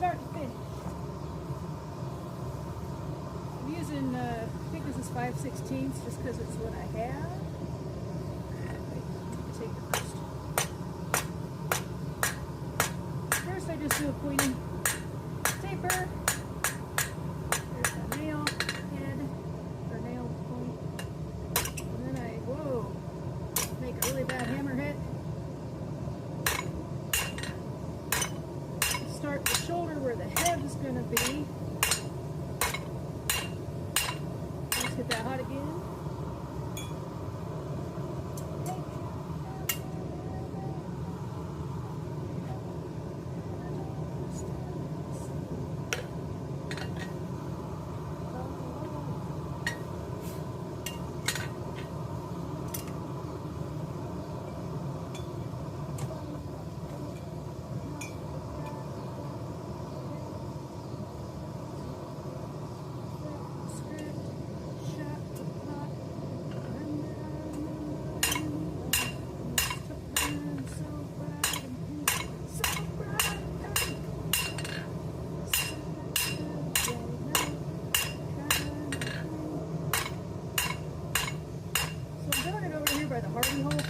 start to finish. I'm using, I think this is 5/16 just because it's what I have. Take the first I just do a pointing taper. There's my nail head, or nail point. And then I, make a really bad hammerhead. Start the shoulder where the head is going to be. Let's get that hot again.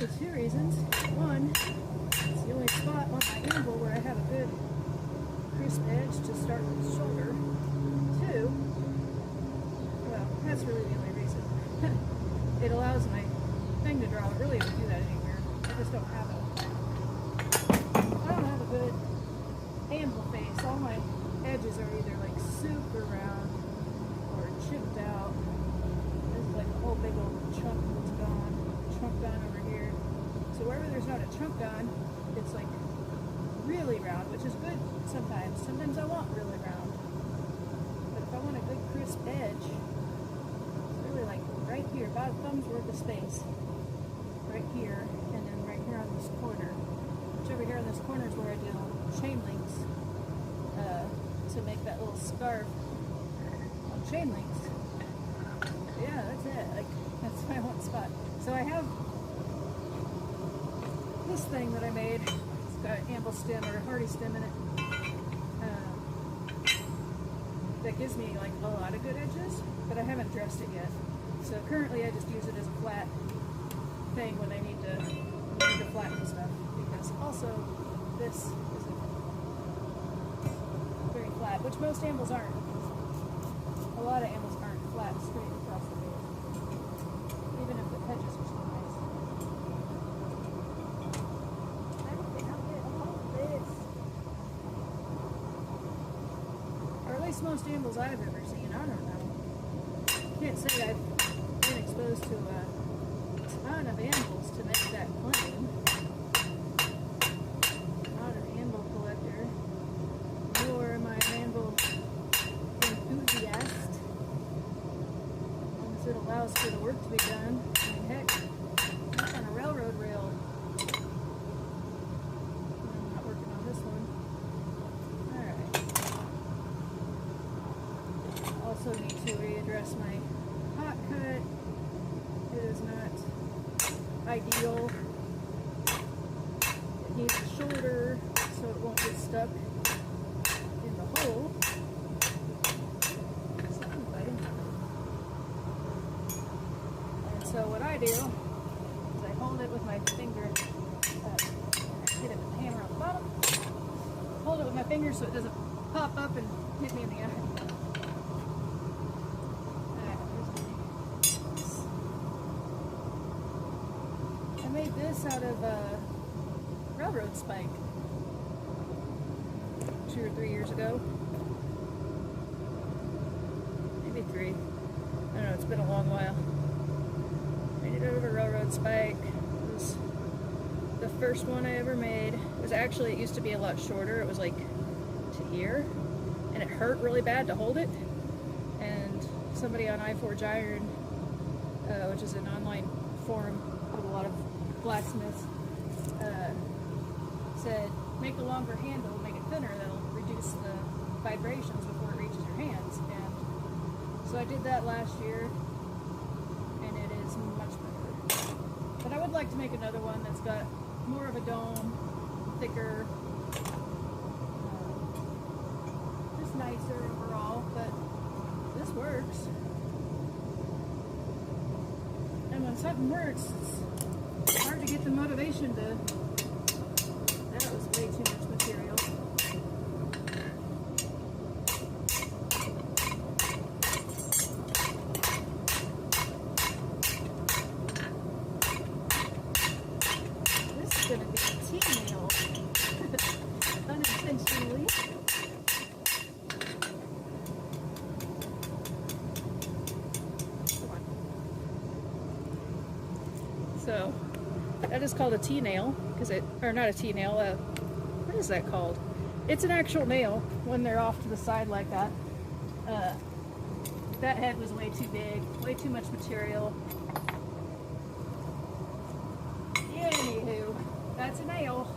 For two reasons. One, it's the only spot on my anvil where I have a good crisp edge to start with the shoulder. Two, well, that's really the only reason. It allows my thing to draw. I really don't do that anywhere. I just don't have a good anvil face. All my edges are either like super round or chipped out. This is like a whole big old chunk that's gone. Chunk gone over here. So wherever there's not a chunk gone, it's like really round, which is good sometimes. Sometimes I want really round. But if I want a good crisp edge, it's really like right here, about a thumb's worth of space. Right here, and then right here on this corner. Which over here on this corner is where I do chain links to make that little scarf on chain links. Yeah, that's it. Like, that's my one spot. So I have this thing that I made. It's got an amble stem or a hardy stem in it. That gives me like a lot of good edges, but I haven't dressed it yet. So currently I just use it as a flat thing when I need to flatten stuff. Because also this isn't very flat, which most ambles aren't. A lot of ambles aren't flat straight across the base. Even if the edges are so nice. Everything out there, all of this. Or at least most ambles I've ever seen. I don't know. Can't say I've been exposed to a ton of anvils to make that claim. Not an anvil collector. Nor am I an anvil enthusiast. It allows for the work to be done. I mean, heck, that's on a railroad rail. I'm not working on this one. Alright. Also need to readdress my hot cut. It is not ideal. It needs a shoulder so it won't get stuck in the hole. So what I do is I hold it with my finger, hit it with the hammer on the bottom, hold it with my finger so it doesn't pop up and hit me in the eye. I made this out of a railroad spike 2 or 3 years ago. Maybe 3. I don't know, it's been a long while. Made it out of a railroad spike. It was the first one I ever made. It was actually, it used to be a lot shorter. It was like to here. And it hurt really bad to hold it. And somebody on iForge Iron, which is an online forum with a lot of blacksmiths, said make a longer handle, make it thinner, that'll reduce the vibrations before it reaches your hands. And so I did that last year. Much better. But I would like to make another one that's got more of a dome, thicker, something works, it's hard to get the motivation to. That was way too much material. This is going to be a T-nail. Unintentionally. So that is called a T-nail, or not a T-nail, what is that called? It's an actual nail when they're off to the side like that. That head was way too big, way too much material. Anywho, that's a nail.